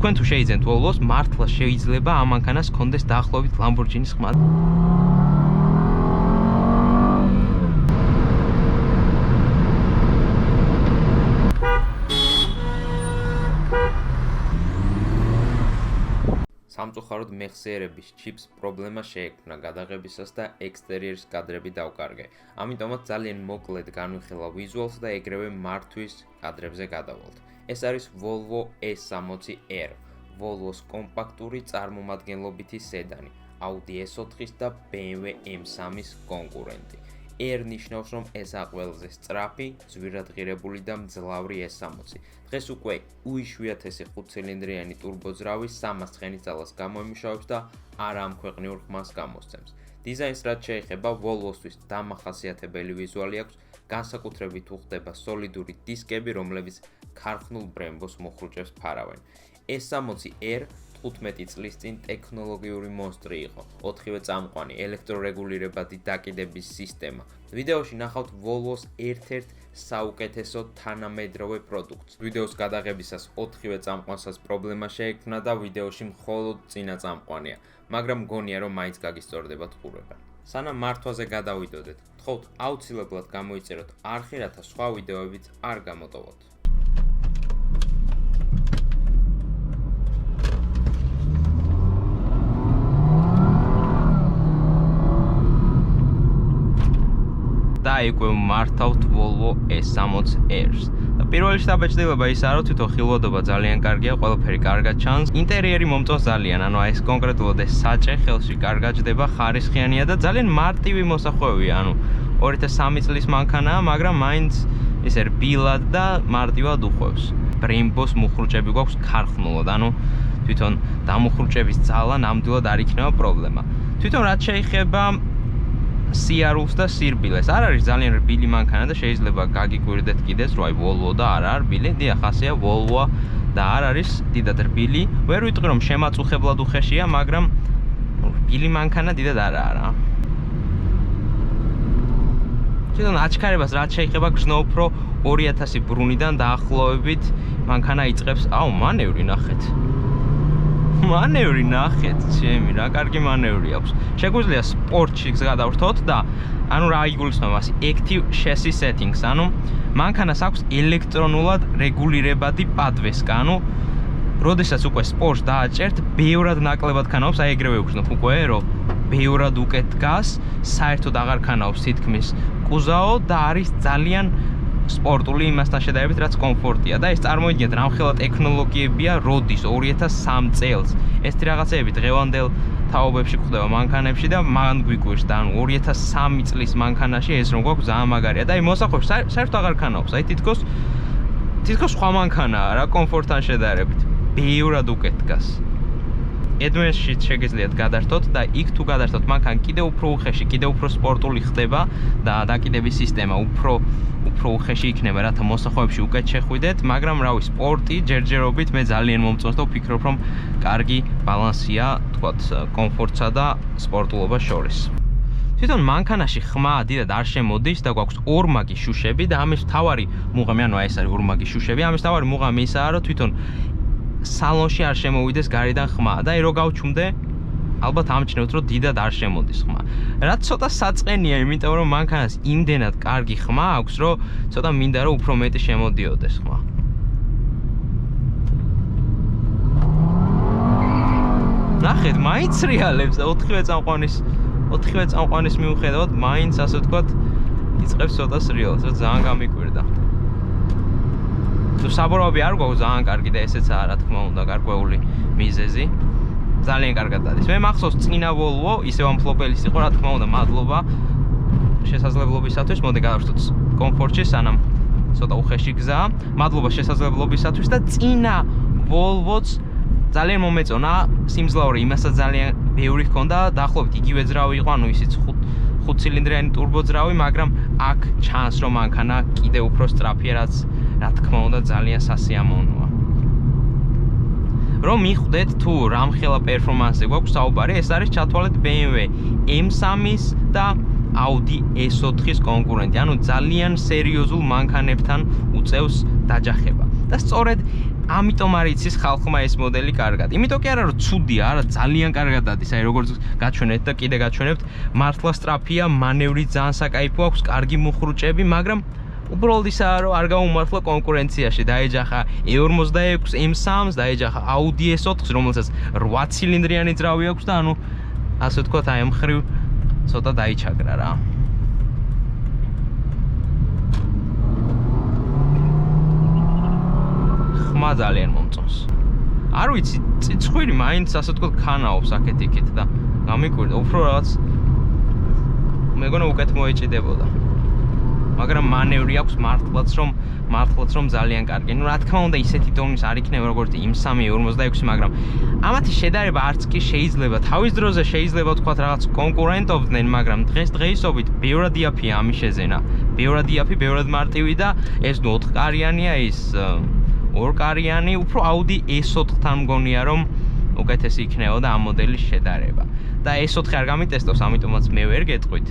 თქვენ თუ შეიძენთ Volvos, მართლა შეიძლება ამ მანქანას ჰქონდეს დაახლოებით Lamborghini-ის ხმა. სამწუხაროდ მეხსიერების ჩიპს პრობლემა შეექმნა გადაღებისას და ექსტერიერის კადრები დავკარგე. ამიტომაც ძალიან მოკლედ განვიხილავ ვიზუალს და ეგრევე მართვის კადრებზე გადავალთ. ეს არის Volvo S60 R, Volvos კომპაქტური წარმომადგენლობითი სედანი, Audi S4-ის და BMW M3-ის კონკურენტი. R ნიშნავს, რომ ესაა ყველაზე სწრაფი, ძვირადღირებული და მძლავრი S60. დღეს უკვე უიშვიათესი 5 ცილინდრიანი ტურბოძრავი 300 ცხენისძალას გამოიმუშავებს და არა ამ ქვეყნიურ ხმას გამოსცემს. დიზაინს რაც შეეხება Volvosთვის დამახასიათებელი ვიზუალი აქვს, განსაკუთრებით უხდება სოლიდური დისკები, რომლებიც ქარხნულ ბრემბოს მოხრუჭებს ფარავენ. S60 R 15 წლის წინ ტექნოლოგიური მონსტრი იყო, 4-ვე წამყვანი, ელექტრორეგულირებადი დაკიდების სისტემა. ვიდეოში ნახავთ Volvos ერთ-ერთ საუკეთესო თანამედროვე პროდუქტს. ვიდეოს გადაღებისას 4-ვე წამყვანსაც პრობლემა შეექმნა და ვიდეოში მხოლოდ წინა წამყვანია, მაგრამ მგონია რომ მაინც გაგისწორდებათ ყურება. სანამ მართვაზე გადავიდოდეთ, გთხოვთ აუცილებლად გამოიწეროთ არხი, რათა სხვა ვიდეოებიც არ გამოტოვოთ. და უკვე მართავთ Volvo S60 R-ს. და პირველი შთაბეჭდილება ისაა, რომ თვითონ ხილვადობა ძალიან კარგია, ყველაფერი კარგად ჩანს. ინტერიერი მომწონს ძალიან, ანუ ეს კონკრეტულად ეს საჭე ხელში კარგად ჯდება, ხარისხიანია და ძალიან მარტივი მოსახვევია, ანუ 2003 წლის მანქანაა, მაგრამ მაინც ესე რბილად და მარტივად უხვევს. ბრემბოს მუხრუჭები გვაქვს ქარხნულად, ანუ თვითონ დამუხრუჭების ძალა ნამდვილად არ იქნება პრობლემა. თვითონ რაც შეეხება სიარულს და სირბილეს. არ არის ძალიან რბილი მანქანა და შეიძლება გაგიკვირდეთ კიდეც, რომ აი Volvo და არა რბილი. დიახ, ასეა Volvo და არ არის დიდად რბილი. ვერ ვიტყვი რომ შემაწუხებლად უხეშია, მაგრამ რბილი მანქანა დიდად არა. თვითონ აჩქარებას რაც შეეხება გრძნობ, რომ 2000 ბრუნიდან დაახლოებით მანქანა იწყებს, მანევრი ნახეთ. მანევრი ნახეთ, ჩემი, რა კარგი მანევრი აქვს. შეგვიძლია სპორტში გადავრთოთ და ანუ რა იგულისხმება მას active chassis settings, ანუ მანქანას აქვს ელექტრონულად რეგულირებადი პადვესკა, ანუ როდესაც უკვე სპორტს დააჭერთ, ბევრად ნაკლებად ქანაობს, აი ეგრევე ვგრძნობ უკვე, რომ ბევრად უკეთ დგას, საერთოდ აღარ ქანაობს თითქმის კუზაო და არის ძალიან სპორტული იმასთან შედარებით, რაც კომფორტია და ეს წარმოიდგინეთ რამხელა ტექნოლოგიებია როდის 2003 წელს. ეს რაღაცეები დღევანდელ თაობებში გვხდება მანქანებში და მან გვიკვირს და ანუ 2003 წლის მანქანაში ეს რომ გვაქვს ძალიან მაგარია და აი მოსახვევში საერთოდ აღარ ქანაობს. აი თითქოს სხვა მანქანაა რა კომფორტთან შედარებით. ბევრად უკეთ დგას. ედმენში შეგიძლიათ გადართოთ და იქ თუ გადართოთ მანქანა კიდევ უფრო უხეში, კიდევ უფრო სპორტული ხდება და დაკიდების სისტემა უფრო უხეში იქნება, რათა მოსახვევებში უკეთ შეხვიდეთ, მაგრამ რავი, სპორტი ჯერჯერობით მე ძალიან მომწონს და ვფიქრობ, რომ კარგი ბალანსია, თქვათ, კომფორტსა და სპორტულობას შორის. თვითონ მანქანაში ხმა დიდად არ შემოდის და გვაქვს ორმაგი შუშები და ამის მთავარი მუღამი, ანუ ეს არის ორმაგი შუშები, ამის მთავარი მუღამი ისაა, რომ თვითონ სალონში არ შემოვიდეს გარედან ხმა და რო გავჩუმდე, ალბათ ამჩნევთ, რომ დიდად არ შემოდის ხმა. რაც ცოტა საწყენია, იმიტომ რომ მანქანას იმდენად კარგი ხმა აქვს, რომ ცოტა მინდა რომ უფრო მეტი შემოდიოდეს ხმა. ნახეთ, მაინც რეალებს და 4-ვე წამყვანის მიუხედავად, მაინც ასე ვთქვათ, იწყებს ცოტა სრიალს, რა ძალიან გამიკვირდა. თუ საბურავი არ გვაქვს ძალიან კარგი და ესეცაა რა თქმა უნდა გარკვეული მიზეზი. ძალიან კარგად არის. მე მახსოვს წინა Volvo, ისევ ამ ფლოპელის იყო, რა თქმა უნდა, მადლობა შესაძლებლობისათვის. მოდი გადავშთოთ კომფორტში, სანამ ცოტა უხეში გზაა. მადლობა შესაძლებლობისათვის და წინა Volvo-ც ძალიან მომეწონა, სიმძლავრე იმასაც ძალიან ბევრი ჰქონდა, დაახლოებით იგივე ძრავი იყო, ანუ ისიც 5 ცილინდრიანი ტურბოძრავი, მაგრამ აქ ჩანს რომ მანქანა კიდევ უფრო სწრაფია, რაც რა თქმა უნდა ძალიან სასიამოვნოა. რომ მიხვდეთ თუ რამხელა პერფორმანსზე გვაქვს საუბარი, ეს არის ჩათვალეთ BMW M3-ის და Audi S4-ის კონკურენტი, ანუ ძალიან სერიოზულ მანქანებთან უწევს დაჯახება. და სწორედ ამიტომ არ იცის ხალხმა ეს მოდელი კარგად. იმიტომ კი არა რომ ცუდია, არა ძალიან კარგად ადის, აი როგორც გაჩვენეთ და კიდე გაჩვენებთ, მართლა სწრაფია, მანევრი ძალიან საკაიფო აქვს, კარგი მუხრუჭები, მაგრამ უბრალოდ ისაა რომ არ გაუმართლა კონკურენციაში. დაეჯახა E46 M3-ს, დაეჯახა Audi S4-ს, რომელსაც 8 ცილინდრიანი ძრავი აქვს და ანუ ასე ვთქვათ, აი ამ ხრივ ცოტა დაიჩაგრა რა. ხმა ძალიან მომწონს. არ ვიცი, წიცხვირი მაინც ასე ვთქვათ ქანაობს აქეთ-იქით და გამიკვირდა, უფრო რაღაც მეგონა უკეთ მოეჭიდებოდა. მაგრამ მანევრი აქვს მართლაც რომ ძალიან კარგი. ნუ რა თქმა უნდა ისეთი დონის არ იქნება როგორც M3 46, მაგრამ ამათი შედარება არც კი შეიძლება. თავის დროზე შეიძლება ვთქვათ რაღაც კონკურენტობდნენ, მაგრამ დღესდღეობით ბევრად იაფია ამის შეძენა. ბევრად იაფი, ბევრად მარტივი და ეს ნუ 4 კარიანია, ის 2 კარიანი, უფრო Audi S4-თან მგონია რომ უკეთესი იქნებოდა ამ მოდელის შედარება. და S4 არ გამიტესტავს, ამიტომაც მე ვერ გეტყვით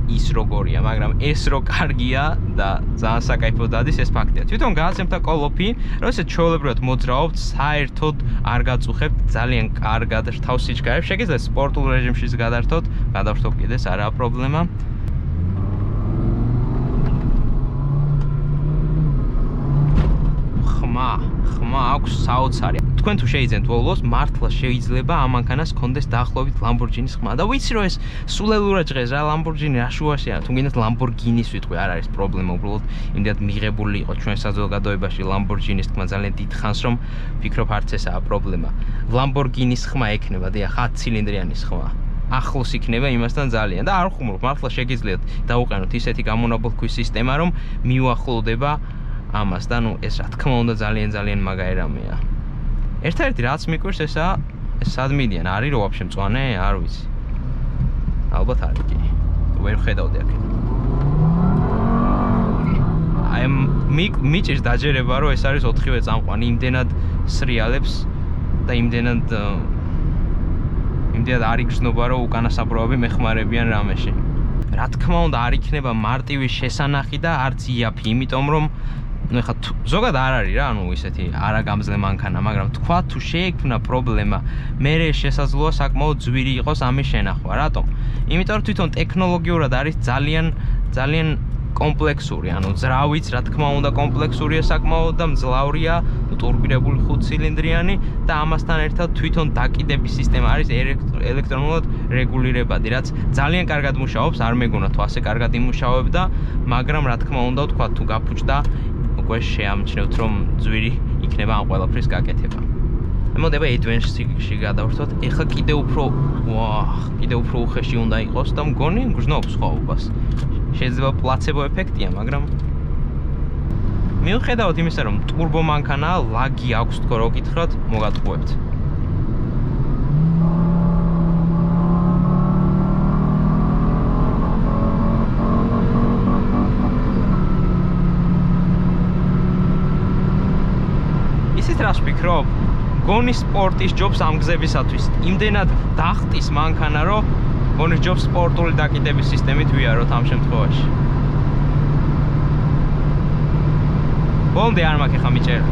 ის როგორია, მაგრამ ეს რო კარგია და ძალიან საკაიფო დადის, ეს ფაქტია. თვითონ გააცემთა კოლოფი, როდესაც ჩვეულებრივად მოძრაობთ, საერთოდ არ გაწუხებთ, ძალიან კარგად რთავს სიჩქარეებს. შეგიძლიათ სპორტულ რეჟიმშიც გადართოთ კიდეც არაა პრობლემა. ხმა აქვს საოცარი. თქვენ თუ შეიძენთ Volvos, მართლა შეიძლება ამ მანქანას კონდეს დაახლოებით Lamborghini-ის ხმა. და ვიცი რომ ეს სულელურად ჟღერს რა Lamborghini რა შუაში არა, თუნდაც Lamborghini-ის ვიტყვი, არ არის პრობლემა, უბრალოდ იმდენად მიღებული იყო ჩვენ საზოგადოებაში Lamborghini-ის ხმა ძალიან დიდ ხანს რომ ვფიქრობ არც ესაა პრობლემა. Lamborghini-ის ხმა ექნება, დიახ, 10 ცილინდრიანის ხმა. ახლოს იქნება იმასთან ძალიან და არ ხუმრობ, მართლა შეგიძლიათ დაუყენოთ ისეთი გამონაბოლქვის სისტემა რომ მიუახლოვდება ამას და ნუ ეს რა თქმა უნდა ძალიან მაგარი რამეა. ერთადერთი რაც მიკვირს ესაა ეს სად მიდიან, არის რო ვაფშე მწვანე, არ ვიცი. ალბათ არის კი. ვერ ხედავდი აქეთ. აი მიჭირს დაჯერება რომ ეს არის 4-ვე წამყვანი, იმდენად სრიალებს და იმდენად არ იგრძნობა რომ უკანასაბროები მეხმარებიან რამეში. რა თქმა უნდა არ იქნება მარტივი შესანახი და არც იაფი, იმიტომ რომ ну ეხლა ზოგად არ არის რა, ანუ ისეთი არაგამძლე მანქანა, მაგრამ თქვა თუ შეექმნა პრობლემა, მე შესაძლოა საკმაოდ ძვირი იყოს ამის შენახვა. რატომ? იმიტომ რომ თვითონ ტექნოლოგიურად არის ძალიან კომპლექსური, ანუ ძრავიც რა თქმა უნდა კომპლექსურია საკმაოდ და მძლავრია, ტურბირებული 5 ცილინდრიანი და ამასთან ერთად თვითონ დაკიდების სისტემა არის ელექტრონულად რეგულირებადი, რაც ძალიან კარგად მუშაობს, არ მეგონა თუ ასე კარგად იმუშავებდა, მაგრამ რა თქმა უნდა თქვა თუ გაფუჭდა უკვე შეამჩნევთ რომ ძვირი იქნება ამ ყველაფრის გაკეთება. მოდება advance-ში გადავერთოთ. ეხლა კიდე უფრო უხეში უნდა იყოს და მგონი გრძნობს ხვაობას. შეიძლება პლაცებო ეფექტია, მაგრამ მიუხედავად იმისა, რომ ტურბო მანქანაა, ლაგი აქვს თქო რო გითხრათ, მოგატყუებთ. ისიც რას ვფიქრობ? გონი სპორტის ჯობს ამ გზებისათვის. იმდენად დახტის მანქანა, რომ გონი ჯობს სპორტული დაკიდების სისტემით ვიაროთ ამ შემთხვევაში. ბოლდე არ მაქვს ხა მიჭერა.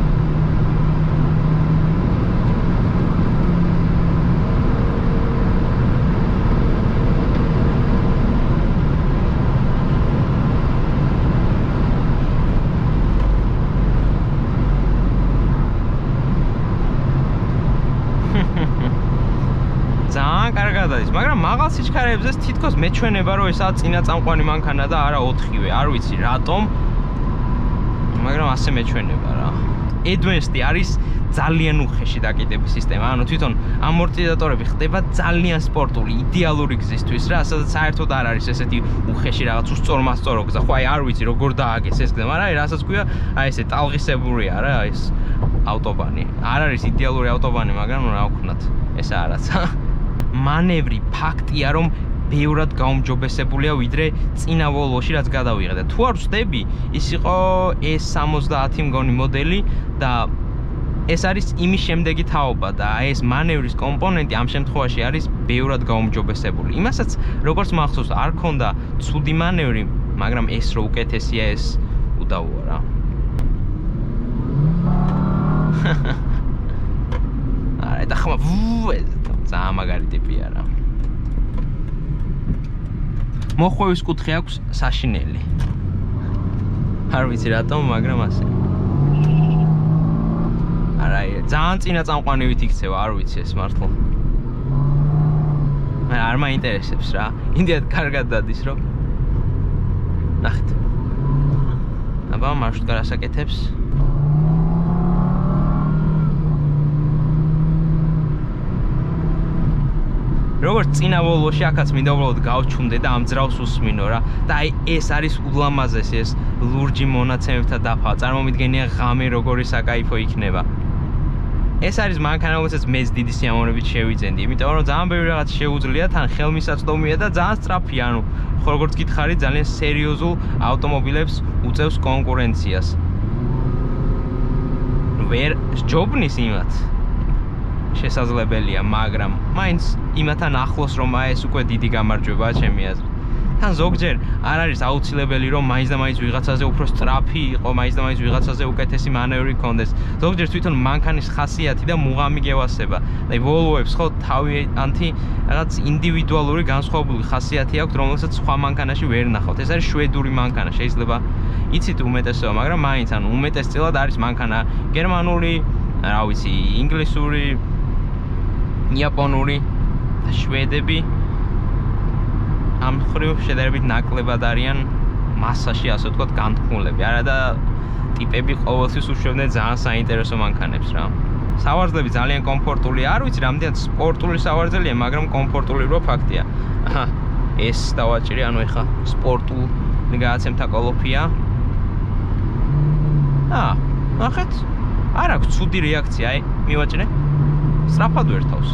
კარგად არის, მაგრამ მაღალ სიჩქარეებზე თითქოს მეჩვენება რომ ესაა წინაწამყვანი მანქანა და არა 4-ვე. არ ვიცი რატომ, მაგრამ ასე მეჩვენება რა. Advanced არის ძალიან უხეში დაკიდების სისტემა, ანუ თვითონ ამორტიზატორები ხდება ძალიან სპორტული, იდეალური გზისთვის რა, სადაც საერთოდ არ არის ესეთი უხეში რაღაც უსწორმასწორო გზა. ხო აი არ ვიცი როგორ დააგეს ეს გზა, მაგრამ აი რასაც ქვია, აი ესე ტალღისებურია რა, ეს ავტობანი. არ არის იდეალური ავტობანი, მაგრამ რა ვქნათ, ესაა რაცა. მანევრი ფაქტია რომ ბევრად გაუმჯობესებულია ვიდრე წინა Volvo-ში რაც გადავიღე და თუ არ ვწდები ის იყო S60 მგონი მოდელი და ეს არის იმის შემდეგი თაობა და ეს მანევრის კომპონენტი ამ შემთხვევაში არის ბევრად გაუმჯობესებული. იმასაც როგორც მახსოვს არ ქონდა ცუდი მანევრი, მაგრამ ეს რო უკეთესია ეს უდავოა რა. არა, და ხმა ძალიან მაგარი ტიპია რა. მოხვევის კუთხე აქვს საშინელი. არ ვიცი რატომ, მაგრამ ასე. არა, ძალიან წინა წამყვანივით იქცევა, არ ვიცი ეს მართლა. არ მაინტერესებს რა. იმდენად კარგად დადის, რომ ნახეთ. აბა, მარშრუტ გარასაკეთებს. როგორც წინა ვოლვოში აქაც მინდა უბრალოდ გავჩუნდე და ამ ძრავს უსმინო რა. და აი ეს არის ულამაზესი ეს ლურჯი მონაცემებთა დაფა. წარმომიდგენია ღამე როგორი საკაიფო იქნება. ეს არის მანქანა, რომელსაც მეც დიდი სიამოვნებით შევიძენდი, იმიტომ რომ ძალიან ბევრი რაღაც შეუძლია, თან ხელმისაწვდომია და ძალიან სწრაფია, ანუ როგორც გითხარი, ძალიან სერიოზულ ავტომობილებს უწევს კონკურენციას. ვერ სჯობნის იმათ შესაძლებელია, მაგრამ მაინც იმათან ახლოს რომ ეს უკვე დიდი გამარჯვებაა ჩემი აზრით. თან ზოგჯერ არ არის აუცილებელი რომ მაინც და მაინც ვიღაცაზე უფრო სწრაფი იყო, მაინც და მაინც ვიღაცაზე უკეთესი მანევრი ჰქონდეს. ზოგჯერ თვითონ მანქანის ხასიათი და მუღამი გევასება. აი ვოლვოებს ხო თავიანთი რაღაც ინდივიდუალური განსხვავებული ხასიათი აქვს, რომელსაც სხვა მანქანაში ვერ ნახავთ. ეს არის შვედური მანქანა, შეიძლება იცით უმეტესობა, მაგრამ მაინც ანუ უმეტესწილად არის მანქანა გერმანული, რა ვიცი, ინგლისური, იაპონური და შვედები ამ ხრივ შედარებით ნაკლებად არიან მასაში, ასე ვთქვათ, განთქმულები. არა და ტიპები ყოველთვის უშვებდნენ ძალიან საინტერესო მანქანებს რა. სავარძლები ძალიან კომფორტულია. არ ვიცი, რამდენად სპორტული სავარძელია, მაგრამ კომფორტული რო ფაქტია. აჰა, ეს დავაჭირი, ანუ ეხა სპორტული გადაცემთა კოლოფია. ნახეთ. არ აქვს ცუდი რეაქცია, აი, მივაჭრე. სწრაფად ვერთავს.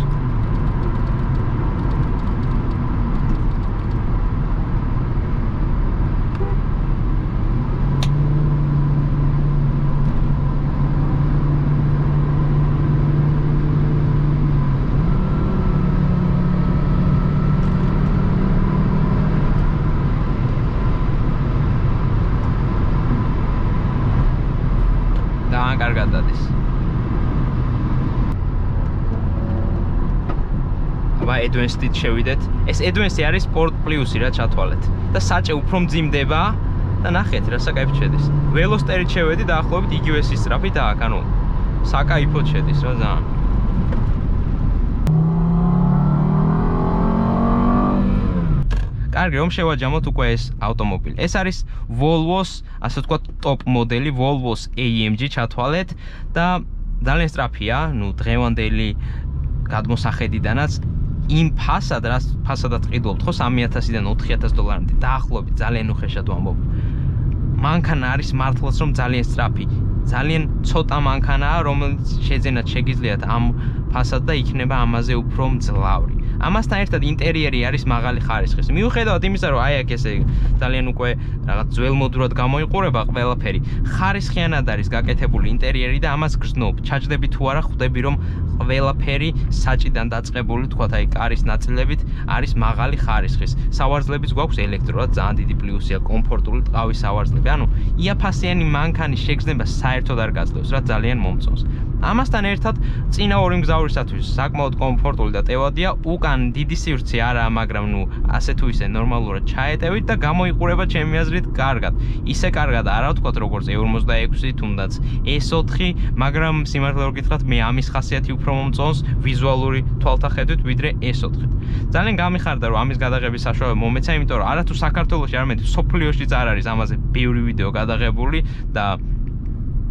კარგად დადის. აბა advanced-ით შევიდეთ. ეს advanced-ი არის sport plus-ი რა ჩათვალეთ. და საჭე უფრო მძიმდება და ნახეთ რა საკაიფო შედის. ველოსტერით შევედი დაახლოებით იგივე სისწრაფით აქ, ანუ საკაიფოდ შედის რა ძალიან. კარგი, რომ შევაჯამოთ უკვე ეს ავტომობილი. ეს არის ვოლვოს, ასე ვთქვათ, ტოპ მოდელი, ვოლვოს AMG ჩათვალეთ და ძალიან სწრაფია, ნუ დღევანდელი გადმოსახედიდანაც იმ ფასადად ყიდულობთ ხო 3000-დან 4000 დოლარამდე დაახლოებით, ძალიან უხეშად ვამბობ. მანქანა არის მართლაც რომ ძალიან სწრაფი. ძალიან ცოტა მანქანაა, რომელიც შეძენათ შეგიძლიათ ამ ფასად და იქნება ამაზე უფრო მძლავრი. ამასთან ერთად ინტერიერი არის მაღალი ხარისხის. მიუხედავად იმისა, რომ აი აქ ესე ძალიან უკვე რაღაც ძველმოდურად გამოიყურება ყველაფერი, ხარისხიანად არის გაკეთებული ინტერიერი და ამას გრძნობ. ჩაჯდები თუ არა, ხვდები რომ ყველაფერი საჭიდან დაწყებული, თქვათ აი კარის ნაწილებით არის მაღალი ხარისხის. სავარძლებიც გვაქვს ელექტრო, ძალიან დიდი პლუსია, კომფორტული ტყავის სავარძლები. ანუ იაფასიანი მანქანის შეგრძნება საერთოდ არ გაძლევს, რაც ძალიან მომწონს. ამასთან ერთად წინა ორი მგზავრისათვის საკმაოდ კომფორტული და ტევადია. უკან დიდი სივრცე არაა, მაგრამ ნუ ასე თუ ისე ნორმალურად ჩაეტევით და გამოიყურება ჩემი აზრით კარგად. ისე კარგად არა ვთქვათ როგორც E46 თუნდაც S4, მაგრამ სიმართლე რომ გითხრათ, მე ამის ხასიათი უფრო მომწონს ვიზუალური თვალთახედვით ვიდრე S4. ძალიან გამიხარდა რომ ამის გადაღების საშუალება მომეცა, იმიტომ რომ არათუ საქართველოში, არამედ სოფლიოშიც არ არის ამაზე ბევრი ვიდეო გადაღებული და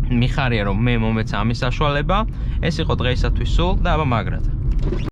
მიხარია რომ მე მომეცა ამის საშუალება. ეს იყო დღეისათვის სულ და აბა მაგრად.